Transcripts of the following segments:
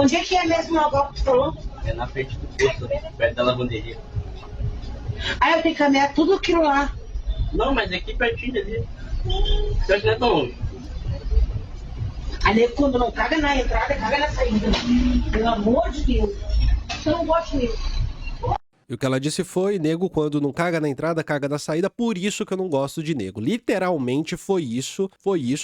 Onde é que é mesmo o local que tu falou? É na frente do posto, perto da lavanderia. Ah, eu tenho que caminhar tudo aquilo lá. Não, mas é aqui pertinho ali. Só que não é tão longe. Aí nego, quando não caga na entrada, caga na saída. Pelo amor de Deus. Eu não gosto mesmo. E o que ela disse foi, nego quando não caga na entrada, caga na saída, por isso que eu não gosto de nego. Literalmente foi isso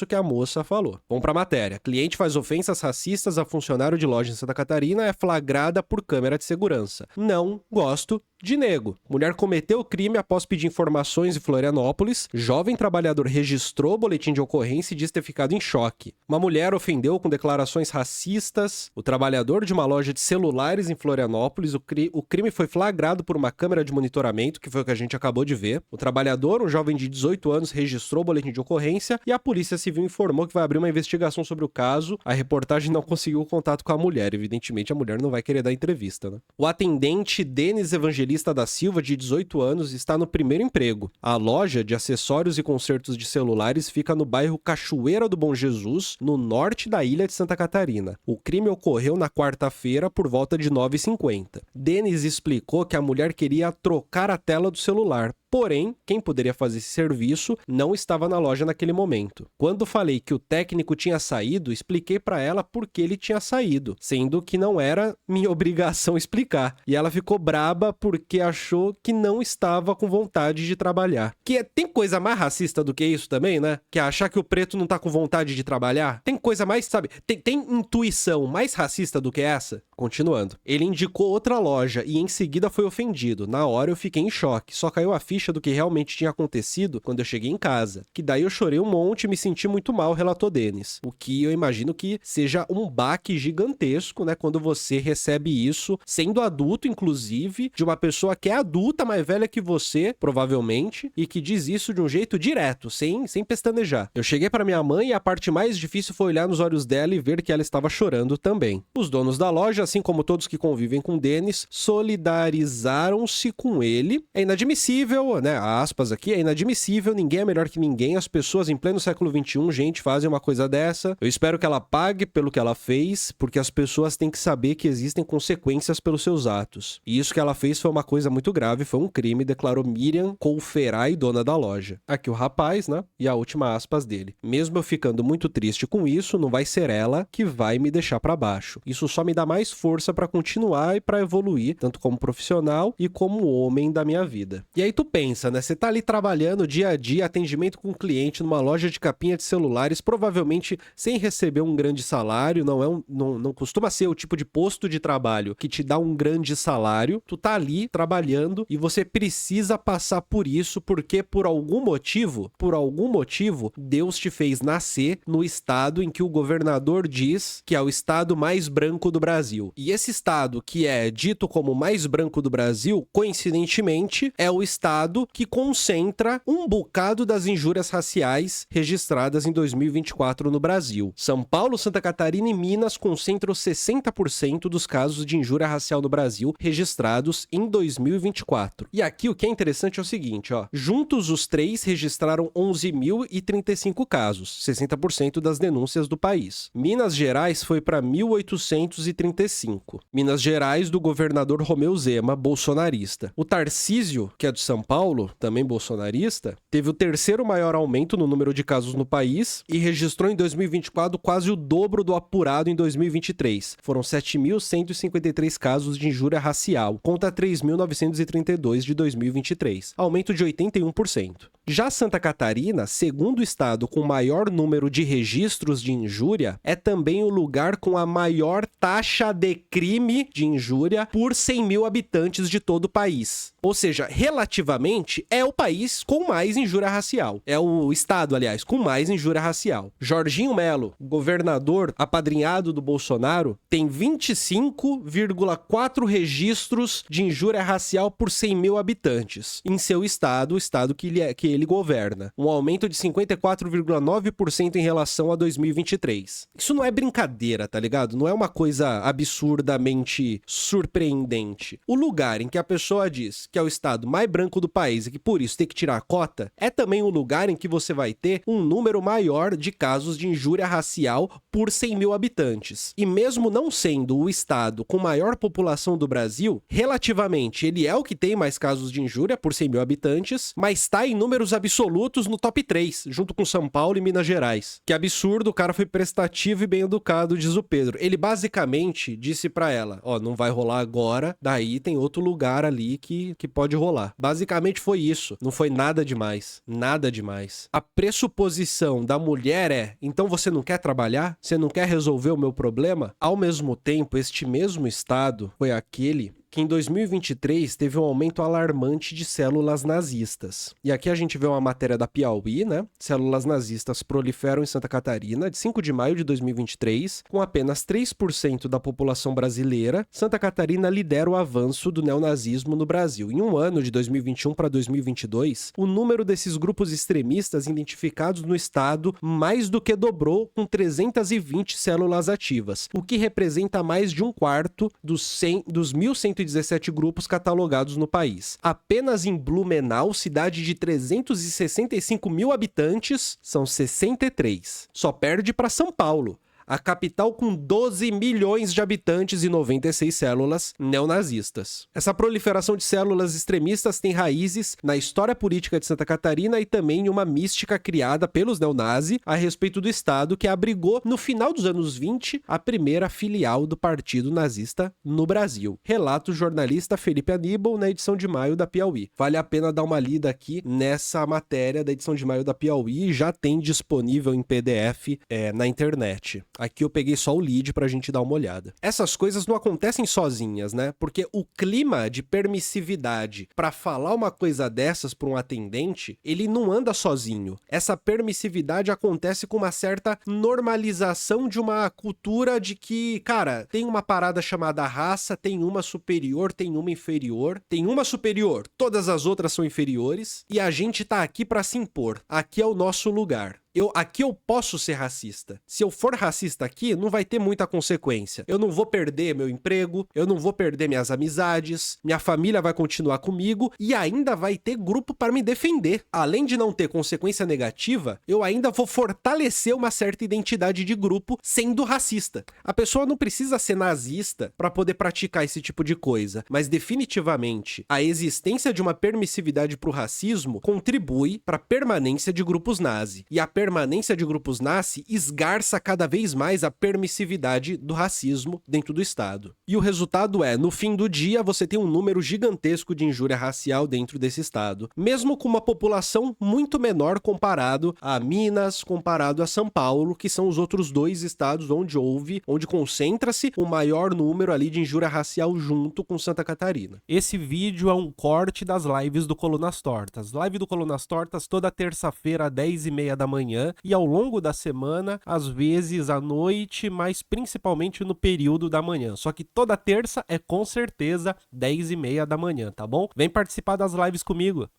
que a moça falou. Vamos pra matéria. Cliente faz ofensas racistas a funcionário de loja em Santa Catarina, é flagrada por câmera de segurança. Não gosto de nego. Mulher cometeu o crime após pedir informações em Florianópolis. Jovem trabalhador registrou o boletim de ocorrência e diz ter ficado em choque. Uma mulher ofendeu com declarações racistas o trabalhador de uma loja de celulares em Florianópolis. O crime foi flagrado por uma câmera de monitoramento, que foi o que a gente acabou de ver. O trabalhador, um jovem de 18 anos, registrou o boletim de ocorrência e a Polícia Civil informou que vai abrir uma investigação sobre o caso. A reportagem não conseguiu contato com a mulher. Evidentemente, a mulher não vai querer dar entrevista, né? O atendente Denis Evangelista da Silva, de 18 anos, está no primeiro emprego. A loja de acessórios e consertos de celulares fica no bairro Cachoeira do Bom Jesus, no norte da ilha de Santa Catarina. O crime ocorreu na quarta-feira por volta de 9h50. Denis explicou que a mulher queria trocar a tela do celular. Porém, quem poderia fazer esse serviço não estava na loja naquele momento. Quando falei que o técnico tinha saído, expliquei para ela por que ele tinha saído, sendo que não era minha obrigação explicar. E ela ficou braba porque achou que não estava com vontade de trabalhar. Tem coisa mais racista do que isso também, né? Que é achar que o preto não tá com vontade de trabalhar. Tem coisa mais, sabe? Tem intuição mais racista do que essa? Continuando. Ele indicou outra loja e em seguida foi ofendido. Na hora eu fiquei em choque. Só caiu a ficha do que realmente tinha acontecido quando eu cheguei em casa. Que daí eu chorei um monte e me senti muito mal, relatou Denis. O que eu imagino que seja um baque gigantesco, né? Quando você recebe isso, sendo adulto, inclusive, de uma pessoa que é adulta, mais velha que você, provavelmente, e que diz isso de um jeito direto, sem pestanejar. Eu cheguei para minha mãe e a parte mais difícil foi olhar nos olhos dela e ver que ela estava chorando também. Os donos da loja, assim como todos que convivem com Denis, solidarizaram-se com ele. É inadmissível, né, aspas aqui, é inadmissível, ninguém é melhor que ninguém, as pessoas em pleno século XXI, gente, fazem uma coisa dessa. Eu espero que ela pague pelo que ela fez, porque as pessoas têm que saber que existem consequências pelos seus atos. E isso que ela fez foi uma coisa muito grave, foi um crime, declarou Miriam Colferai, dona da loja. Aqui o rapaz, né, e a última aspas dele. Mesmo eu ficando muito triste com isso, não vai ser ela que vai me deixar pra baixo. Isso só me dá mais força pra continuar e pra evoluir, tanto como profissional e como homem da minha vida. E aí tu pensa, né? Você tá ali trabalhando dia a dia, atendimento com cliente numa loja de capinha de celulares, provavelmente sem receber um grande salário, não costuma ser o tipo de posto de trabalho que te dá um grande salário. Tu tá ali trabalhando e você precisa passar por isso porque por algum motivo, Deus te fez nascer no estado em que o governador diz que é o estado mais branco do Brasil. E esse estado que é dito como o mais branco do Brasil, coincidentemente, é o estado que concentra um bocado das injúrias raciais registradas em 2024 no Brasil. São Paulo, Santa Catarina e Minas concentram 60% dos casos de injúria racial no Brasil registrados em 2024. E aqui o que é interessante é o seguinte, ó. Juntos os três registraram 11.035 casos, 60% das denúncias do país. Minas Gerais foi para 1.835. Minas Gerais do governador Romeu Zema, bolsonarista. O Tarcísio, que é de São Paulo, também bolsonarista, teve o terceiro maior aumento no número de casos no país e registrou em 2024 quase o dobro do apurado em 2023. Foram 7.153 casos de injúria racial, contra 3.932 de 2023, aumento de 81%. Já Santa Catarina, segundo estado com maior número de registros de injúria, é também o lugar com a maior taxa de crime de injúria por 100 mil habitantes de todo o país. Ou seja, relativamente, é o país com mais injúria racial. É o estado, aliás, com mais injúria racial. Jorginho Melo, governador apadrinhado do Bolsonaro, tem 25,4 registros de injúria racial por 100 mil habitantes. Em seu estado, o estado que ele ele governa, um aumento de 54,9% em relação a 2023. Isso não é brincadeira, tá ligado? Não é uma coisa absurdamente surpreendente. O lugar em que a pessoa diz que é o estado mais branco do país e que por isso tem que tirar a cota, é também um lugar em que você vai ter um número maior de casos de injúria racial por 100 mil habitantes. E mesmo não sendo o estado com maior população do Brasil, relativamente ele é o que tem mais casos de injúria por 100 mil habitantes, mas está em números absolutos no top 3, junto com São Paulo e Minas Gerais. Que absurdo, o cara foi prestativo e bem educado, diz o Pedro. Ele basicamente disse pra ela, ó, não vai rolar agora, daí tem outro lugar ali que pode rolar. Basicamente foi isso, não foi nada demais, nada demais. A pressuposição da mulher é, então você não quer trabalhar? Você não quer resolver o meu problema? Ao mesmo tempo, este mesmo estado foi aquele que em 2023 teve um aumento alarmante de células nazistas. E aqui a gente vê uma matéria da Piauí, né? Células nazistas proliferam em Santa Catarina, de 5 de maio de 2023, com apenas 3% da população brasileira. Santa Catarina lidera o avanço do neonazismo no Brasil. Em um ano, de 2021 para 2022, o número desses grupos extremistas identificados no estado mais do que dobrou, com 320 células ativas, o que representa mais de um quarto dos 1.117 grupos catalogados no país. Apenas em Blumenau, cidade de 365 mil habitantes, são 63. Só perde para São Paulo, a capital com 12 milhões de habitantes e 96 células neonazistas. Essa proliferação de células extremistas tem raízes na história política de Santa Catarina e também em uma mística criada pelos neonazis a respeito do estado que abrigou, no final dos anos 20, a primeira filial do Partido Nazista no Brasil. Relata o jornalista Felipe Aníbal na edição de maio da Piauí. Vale a pena dar uma lida aqui nessa matéria da edição de maio da Piauí, já tem disponível em PDF na internet. Aqui eu peguei só o lead pra gente dar uma olhada. Essas coisas não acontecem sozinhas, né? Porque o clima de permissividade pra falar uma coisa dessas pra um atendente, ele não anda sozinho. Essa permissividade acontece com uma certa normalização de uma cultura de que, cara, tem uma parada chamada raça, tem uma superior, tem uma inferior, tem uma superior, todas as outras são inferiores, e a gente tá aqui pra se impor. Aqui é o nosso lugar. Aqui eu posso ser racista. Se eu for racista aqui, não vai ter muita consequência. Eu não vou perder meu emprego, eu não vou perder minhas amizades, minha família vai continuar comigo e ainda vai ter grupo para me defender. Além de não ter consequência negativa, eu ainda vou fortalecer uma certa identidade de grupo sendo racista. A pessoa não precisa ser nazista para poder praticar esse tipo de coisa, mas definitivamente a existência de uma permissividade para o racismo contribui para a permanência de grupos nazi. E a permanência de grupos nazi esgarça cada vez mais a permissividade do racismo dentro do Estado. E o resultado é, no fim do dia, você tem um número gigantesco de injúria racial dentro desse Estado, mesmo com uma população muito menor comparado a Minas, comparado a São Paulo, que são os outros dois estados onde concentra-se o maior número ali de injúria racial junto com Santa Catarina. Esse vídeo é um corte das lives do Colunas Tortas. Live do Colunas Tortas toda terça-feira, às 10h30 da manhã, e ao longo da semana, às vezes à noite, mas principalmente no período da manhã. Só que toda terça é com certeza 10h30 da manhã, tá bom? Vem participar das lives comigo.